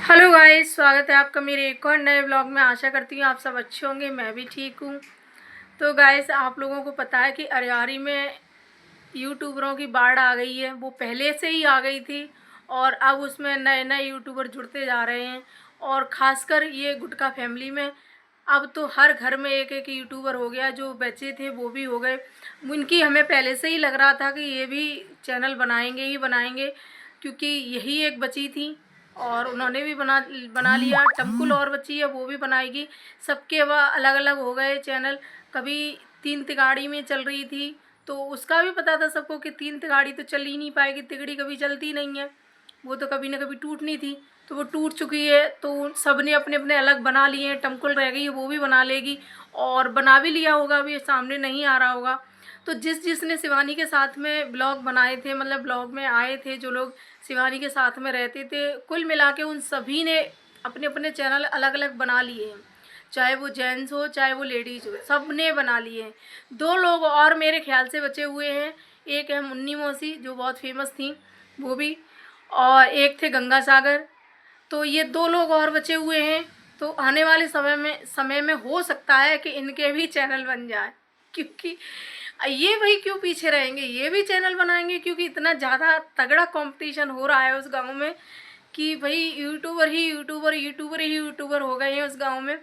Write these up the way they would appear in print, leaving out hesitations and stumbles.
Hello guys, स्वागत है आपका मेरे एक और नए ब्लॉग में। आशा करती हूँ आप सब अच्छे होंगे, मैं भी ठीक हूँ। तो गाइस, आप लोगों को पता है कि अरियारी में यूट्यूबरों की बाढ़ आ गई है। वो पहले से ही आ गई थी और अब उसमें नए नए यूट्यूबर जुड़ते जा रहे हैं। और ख़ासकर ये गुटका फैमिली में अब तो हर घर में एक एक यूट्यूबर हो गया। जो बच्चे थे वो भी हो गए। उनकी हमें पहले से ही लग रहा था कि ये भी चैनल बनाएंगे ही बनाएंगे, क्योंकि यही एक बची थी और उन्होंने भी बना लिया। टमकुल और बची है, वो भी बनाएगी। सबके अब अलग अलग हो गए चैनल। कभी तीन तिगाड़ी में चल रही थी तो उसका भी पता था सबको कि तीन तिगाड़ी तो चल ही नहीं पाएगी, तिगड़ी कभी चलती नहीं है, वो तो कभी ना कभी टूटनी थी। तो वो टूट चुकी है तो सब ने अपने अपने अलग बना लिए हैं। टमकुल रह गई है, वो भी बना लेगी और बना भी लिया होगा, अभी सामने नहीं आ रहा होगा। तो जिसने शिवानी के साथ में ब्लॉग बनाए थे, मतलब ब्लॉग में आए थे जो लोग शिवानी के साथ में रहते थे, कुल मिला के उन सभी ने अपने अपने चैनल अलग अलग बना लिए हैं। चाहे वो जेंट्स हो चाहे वो लेडीज़ हो, सब ने बना लिए हैं। दो लोग और मेरे ख्याल से बचे हुए हैं। एक है मुन्नी मौसी जो बहुत फेमस थी, वो भी, और एक थे गंगा सागर। तो ये दो लोग और बचे हुए हैं। तो आने वाले समय में हो सकता है कि इनके भी चैनल बन जाए, क्योंकि ये भाई क्यों पीछे रहेंगे, ये भी चैनल बनाएंगे। क्योंकि इतना ज़्यादा तगड़ा कंपटीशन हो रहा है उस गांव में कि भाई यूट्यूबर ही यूट्यूबर, यूट्यूबर ही यूट्यूबर हो गए हैं उस गांव में।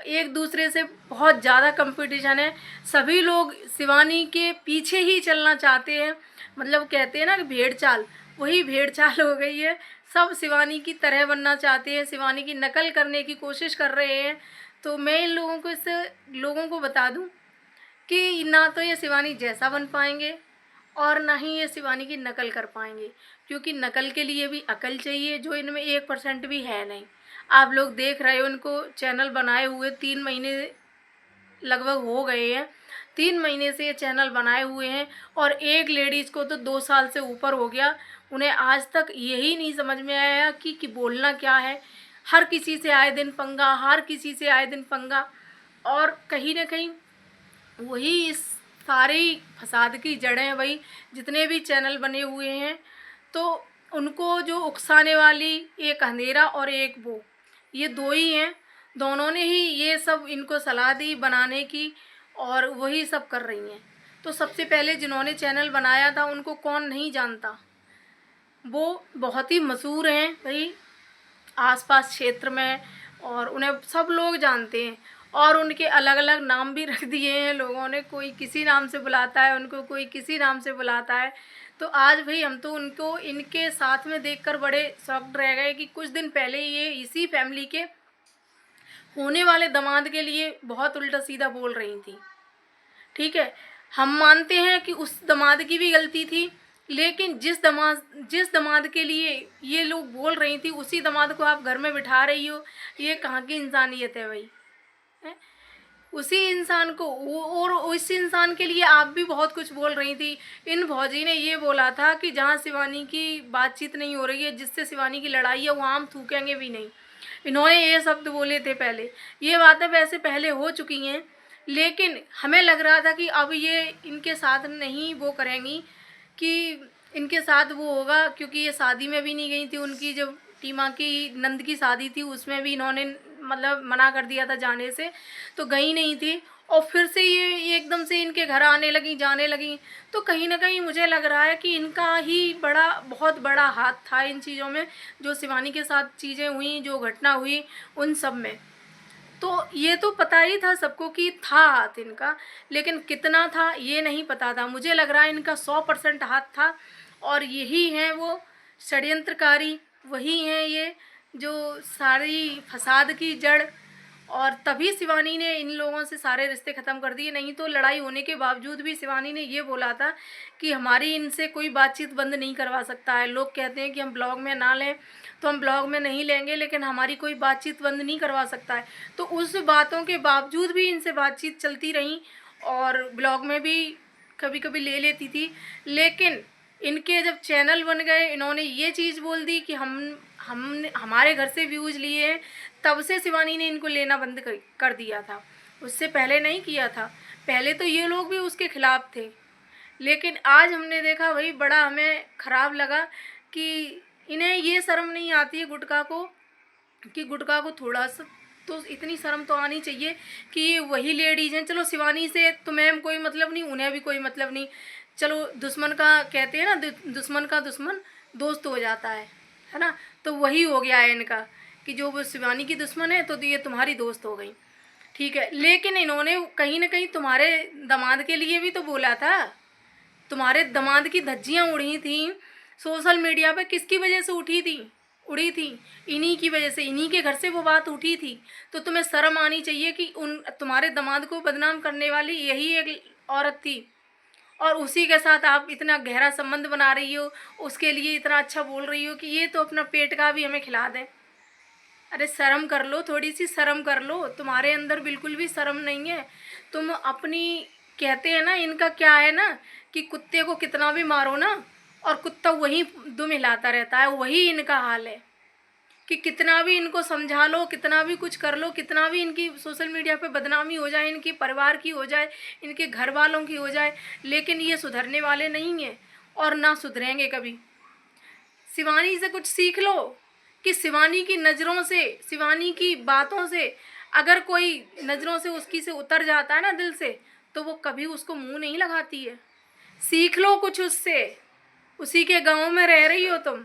एक दूसरे से बहुत ज़्यादा कंपटीशन है। सभी लोग शिवानी के पीछे ही चलना चाहते हैं। मतलब कहते हैं ना कि भेड़ चाल, वही भेड़ चाल हो गई है। सब शिवानी की तरह बनना चाहते हैं, शिवानी की नकल करने की कोशिश कर रहे हैं। तो मैं इन लोगों को बता दूं कि ना तो ये शिवानी जैसा बन पाएंगे और ना ही ये शिवानी की नकल कर पाएंगे, क्योंकि नकल के लिए भी अकल चाहिए जो इनमें 1% भी है नहीं। आप लोग देख रहे हो, उनको चैनल बनाए हुए 3 महीने लगभग हो गए हैं। 3 महीने से ये चैनल बनाए हुए हैं और एक लेडीज़ को तो 2 साल से ऊपर हो गया। उन्हें आज तक यही नहीं समझ में आया कि बोलना क्या है। हर किसी से आए दिन पंगा, हर किसी से आए दिन पंगा। और कहीं ना कहीं वही इस सारे फसाद की जड़ें हैं। वही जितने भी चैनल बने हुए हैं, तो उनको जो उकसाने वाली एक अंधेरा और एक वो, ये दो ही हैं। दोनों ने ही ये सब इनको सलाह दी बनाने की और वही सब कर रही हैं। तो सबसे पहले जिन्होंने चैनल बनाया था उनको कौन नहीं जानता। वो बहुत ही मशहूर हैं भाई आसपास क्षेत्र में, और उन्हें सब लोग जानते हैं। और उनके अलग अलग नाम भी रख दिए हैं लोगों ने। कोई किसी नाम से बुलाता है उनको, कोई किसी नाम से बुलाता है। तो आज भाई हम तो उनको इनके साथ में देखकर बड़े शॉक्ड रह गए कि कुछ दिन पहले ये इसी फैमिली के होने वाले दामाद के लिए बहुत उल्टा सीधा बोल रही थी। ठीक है, हम मानते हैं कि उस दामाद की भी गलती थी, लेकिन जिस दामाद के लिए ये लोग बोल रही थी उसी दामाद को आप घर में बिठा रही हो। ये कहाँ की इंसानियत है भाई, है? उसी इंसान को और उस इंसान के लिए आप भी बहुत कुछ बोल रही थी। इन भौजी ने ये बोला था कि जहाँ शिवानी की बातचीत नहीं हो रही है, जिससे शिवानी की लड़ाई है, वहाँ हम थूकेंगे भी नहीं। इन्होंने ये शब्द बोले थे पहले। ये बातें वैसे पहले हो चुकी हैं, लेकिन हमें लग रहा था कि अब ये इनके साथ नहीं वो करेंगी, कि इनके साथ वो होगा। क्योंकि ये शादी में भी नहीं गई थी, उनकी जब टीमा की नंद की शादी थी उसमें भी इन्होंने मतलब मना कर दिया था जाने से, तो गई नहीं थी। और फिर से ये एकदम से इनके घर आने लगी, जाने लगी। तो कहीं ना कहीं मुझे लग रहा है कि इनका ही बहुत बड़ा हाथ था इन चीज़ों में, जो शिवानी के साथ चीज़ें हुई, जो घटना हुई उन सब में। तो ये तो पता ही था सबको कि था हाथ इनका, लेकिन कितना था ये नहीं पता था। मुझे लग रहा है इनका 100% हाथ था। और यही हैं वो षड्यंत्रकारी, वही हैं ये जो सारी फसाद की जड़। और तभी शिवानी ने इन लोगों से सारे रिश्ते ख़त्म कर दिए। नहीं तो लड़ाई होने के बावजूद भी शिवानी ने ये बोला था कि हमारी इनसे कोई बातचीत बंद नहीं करवा सकता है। लोग कहते हैं कि हम ब्लॉग में ना लें, तो हम ब्लॉग में नहीं लेंगे, लेकिन हमारी कोई बातचीत बंद नहीं करवा सकता है। तो उस बातों के बावजूद भी इनसे बातचीत चलती रही और ब्लॉग में भी कभी कभी ले लेती थी। लेकिन इनके जब चैनल बन गए, इन्होंने ये चीज़ बोल दी कि हमने हमारे घर से व्यूज़ लिए हैं, तब से शिवानी ने इनको लेना बंद कर दिया था। उससे पहले नहीं किया था। पहले तो ये लोग भी उसके खिलाफ थे। लेकिन आज हमने देखा, वही बड़ा हमें ख़राब लगा कि इन्हें ये शर्म नहीं आती है गुटखा को कि गुटखा को थोड़ा सा तो इतनी शर्म तो आनी चाहिए कि ये वही लेडीज हैं। चलो शिवानी से तो मैम कोई मतलब नहीं, उन्हें भी कोई मतलब नहीं। चलो दुश्मन का कहते हैं ना, दुश्मन का दुश्मन दोस्त हो जाता है ना। तो वही हो गया है इनका कि जो वो शिवानी की दुश्मन है तो ये तुम्हारी दोस्त हो गई, ठीक है। लेकिन इन्होंने कहीं ना कहीं तुम्हारे दामाद के लिए भी तो बोला था। तुम्हारे दामाद की धज्जियाँ उड़ी थी सोशल मीडिया पे, किसकी वजह से उड़ी थी? इन्हीं की वजह से, इन्हीं के घर से वो बात उठी थी। तो तुम्हें शर्म आनी चाहिए कि उन तुम्हारे दामाद को बदनाम करने वाली यही एक औरत थी, और उसी के साथ आप इतना गहरा संबंध बना रही हो, उसके लिए इतना अच्छा बोल रही हो कि ये तो अपना पेट का भी हमें खिला दें। अरे शर्म कर लो, थोड़ी सी शर्म कर लो। तुम्हारे अंदर बिल्कुल भी शर्म नहीं है। तुम अपनी, कहते हैं ना इनका क्या है ना कि कुत्ते को कितना भी मारो ना और कुत्ता वही दुम हिलाता रहता है, वही इनका हाल है कि कितना भी इनको समझा लो, कितना भी कुछ कर लो, कितना भी इनकी सोशल मीडिया पे बदनामी हो जाए, इनकी परिवार की हो जाए, इनके घर वालों की हो जाए, लेकिन ये सुधरने वाले नहीं हैं और ना सुधरेंगे कभी। शिवानी से कुछ सीख लो कि शिवानी की नज़रों से, शिवानी की बातों से अगर कोई नज़रों से उसकी से उतर जाता है ना दिल से, तो वो कभी उसको मुंह नहीं लगाती है। सीख लो कुछ उससे। उसी के गांव में रह रही हो तुम,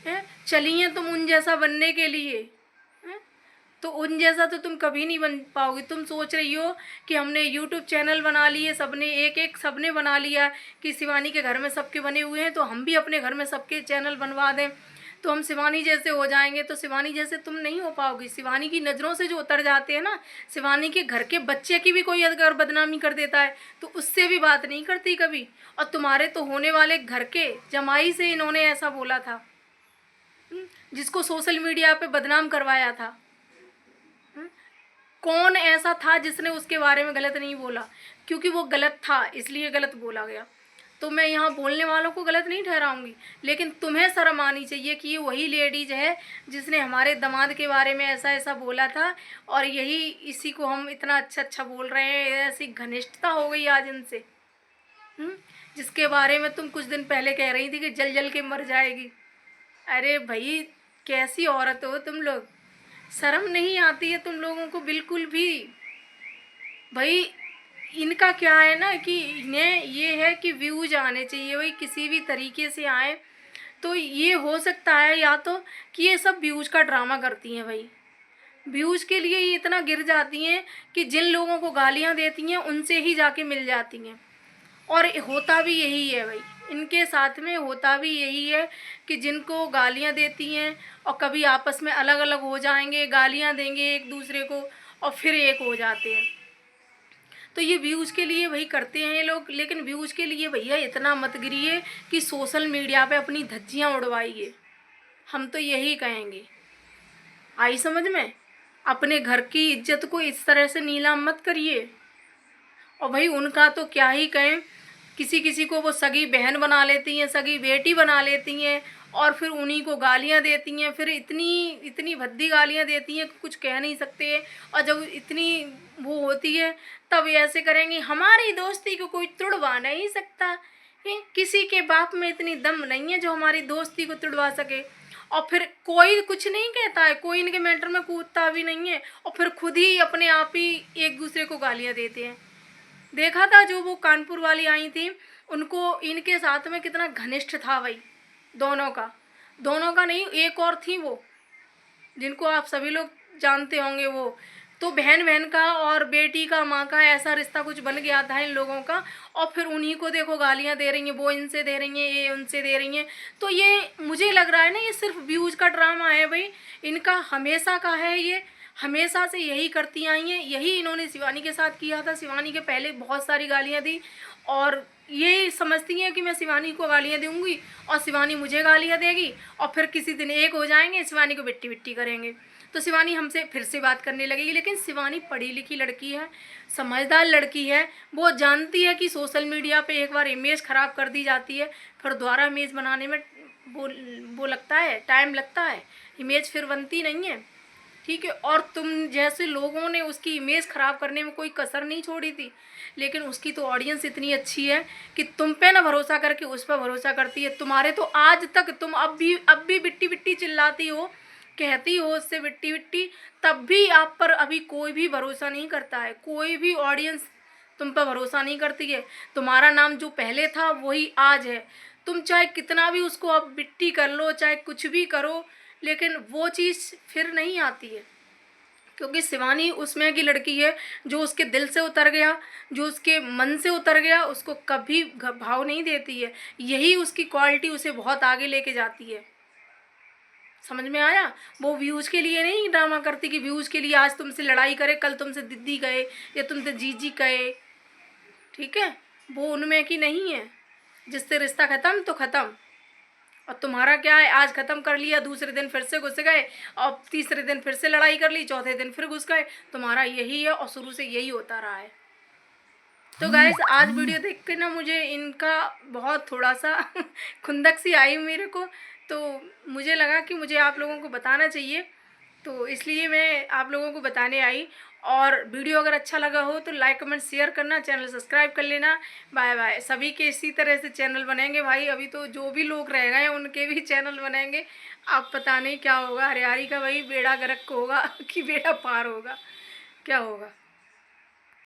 हैं? चली हैं तुम उन जैसा बनने के लिए, हैं? तो उन जैसा तो तुम कभी नहीं बन पाओगी। तुम सोच रही हो कि हमने यूट्यूब चैनल बना लिए, सबने एक एक सबने बना लिया कि शिवानी के घर में सबके बने हुए हैं तो हम भी अपने घर में सबके चैनल बनवा दें तो हम शिवानी जैसे हो जाएंगे। तो शिवानी जैसे तुम नहीं हो पाओगी। शिवानी की नज़रों से जो उतर जाते हैं ना, शिवानी के घर के बच्चे की भी कोई अगर बदनामी कर देता है तो उससे भी बात नहीं करती कभी। और तुम्हारे तो होने वाले घर के जमाई से इन्होंने ऐसा बोला था, जिसको सोशल मीडिया पे बदनाम करवाया था। कौन ऐसा था जिसने उसके बारे में गलत नहीं बोला? क्योंकि वो गलत था इसलिए गलत बोला गया। तो मैं यहाँ बोलने वालों को गलत नहीं ठहराऊंगी, लेकिन तुम्हें शर्म आनी चाहिए कि ये वही लेडीज है जिसने हमारे दामाद के बारे में ऐसा ऐसा बोला था, और यही इसी को हम इतना अच्छा अच्छा बोल रहे हैं। ऐसी घनिष्ठता हो गई आज इनसे, जिसके बारे में तुम कुछ दिन पहले कह रही थी कि जल जल के मर जाएगी। अरे भाई, कैसी औरत हो तुम लोग? शर्म नहीं आती है तुम लोगों को बिल्कुल भी? भाई इनका क्या है ना कि इन्हें ये है कि व्यूज आने चाहिए, भाई किसी भी तरीके से आए। तो ये हो सकता है या तो कि ये सब व्यूज का ड्रामा करती हैं भाई। व्यूज के लिए ये इतना गिर जाती हैं कि जिन लोगों को गालियां देती हैं उनसे ही जाके मिल जाती हैं। और होता भी यही है भाई, इनके साथ में होता भी यही है कि जिनको गालियां देती हैं और कभी आपस में अलग अलग हो जाएंगे, गालियां देंगे एक दूसरे को और फिर एक हो जाते हैं। तो ये व्यूज़ के लिए भाई करते हैं ये लोग, लेकिन व्यूज़ के लिए भैया इतना मत गिरिए कि सोशल मीडिया पे अपनी धज्जियाँ उड़वाइए। हम तो यही कहेंगे, आई समझ में? अपने घर की इज्जत को इस तरह से नीलाम मत करिए। और भाई उनका तो क्या ही कहें, किसी किसी को वो सगी बहन बना लेती हैं, सगी बेटी बना लेती हैं और फिर उन्हीं को गालियां देती हैं। फिर इतनी इतनी भद्दी गालियां देती हैं कि कुछ कह नहीं सकते। और जब इतनी वो होती है तब ऐसे करेंगी, हमारी दोस्ती को कोई तुड़वा नहीं सकता। किसी के बाप में इतनी दम नहीं है जो हमारी दोस्ती को तुड़वा सके। और फिर कोई कुछ नहीं कहता है, कोई इनके मैटर में कूदता भी नहीं है, और फिर खुद ही अपने आप ही एक दूसरे को गालियां देते हैं। देखा था जो वो कानपुर वाली आई थी, उनको इनके साथ में कितना घनिष्ठ था भाई, दोनों का नहीं, एक और थी वो जिनको आप सभी लोग जानते होंगे। वो तो बहन बहन का और बेटी का माँ का ऐसा रिश्ता कुछ बन गया था इन लोगों का। और फिर उन्हीं को देखो गालियाँ दे रही हैं, वो इनसे दे रही हैं, ये उनसे दे रही हैं। तो ये मुझे लग रहा है ना ये सिर्फ व्यूज़ का ड्रामा है भाई, इनका हमेशा का है। ये हमेशा से यही करती आई हैं, यही इन्होंने शिवानी के साथ किया था। शिवानी के पहले बहुत सारी गालियाँ दी और ये समझती हैं कि मैं शिवानी को गालियाँ दूंगी और शिवानी मुझे गालियाँ देगी, और फिर किसी दिन एक हो जाएंगे, शिवानी को बिट्टी बिट्टी करेंगे तो शिवानी हमसे फिर से बात करने लगेगी। लेकिन शिवानी पढ़ी लिखी लड़की है, समझदार लड़की है, वो जानती है कि सोशल मीडिया पे एक बार इमेज ख़राब कर दी जाती है, फिर दोबारा इमेज बनाने में वो लगता है, टाइम लगता है, इमेज फिर बनती नहीं है, ठीक है। और तुम जैसे लोगों ने उसकी इमेज ख़राब करने में कोई कसर नहीं छोड़ी थी, लेकिन उसकी तो ऑडियंस इतनी अच्छी है कि तुम पे ना भरोसा करके उस पर भरोसा करती है। तुम्हारे तो आज तक तुम अब भी बिट्टी बिट्टी चिल्लाती हो कहती हो उससे विट्टी विट्टी, तब भी आप पर अभी कोई भी भरोसा नहीं करता है, कोई भी ऑडियंस तुम पर भरोसा नहीं करती है। तुम्हारा नाम जो पहले था वही आज है। तुम चाहे कितना भी उसको अब विट्टी कर लो, चाहे कुछ भी करो, लेकिन वो चीज़ फिर नहीं आती है, क्योंकि शिवानी उसमें की लड़की है जो उसके दिल से उतर गया, जो उसके मन से उतर गया, उसको कभी भाव नहीं देती है। यही उसकी क्वालिटी उसे बहुत आगे लेके जाती है। समझ में आया? वो व्यूज के लिए नहीं ड्रामा करती कि व्यूज के लिए आज तुमसे लड़ाई करे, कल तुमसे दीदी कहे या तुमसे जीजी कहे, ठीक है? वो उनमें की नहीं है। जिससे रिश्ता खत्म तो खत्म। और तुम्हारा क्या है, आज खत्म कर लिया, दूसरे दिन फिर से घुस गए, और तीसरे दिन फिर से लड़ाई कर ली, चौथे दिन फिर घुस गए। तुम्हारा यही है और शुरू से यही होता रहा है। तो गाइस आज वीडियो देख के ना मुझे इनका बहुत थोड़ा सा खुंदक सी आई मेरे को, तो मुझे लगा कि मुझे आप लोगों को बताना चाहिए, तो इसलिए मैं आप लोगों को बताने आई। और वीडियो अगर अच्छा लगा हो तो लाइक कमेंट शेयर करना, चैनल सब्सक्राइब कर लेना। Bye bye. सभी के इसी तरह से चैनल बनेंगे भाई, अभी तो जो भी लोग रह गए हैं उनके भी चैनल बनेंगे। आप पता नहीं क्या होगा, हरियारी का भाई बेड़ा गर्क होगा कि बेड़ा पार होगा, क्या होगा।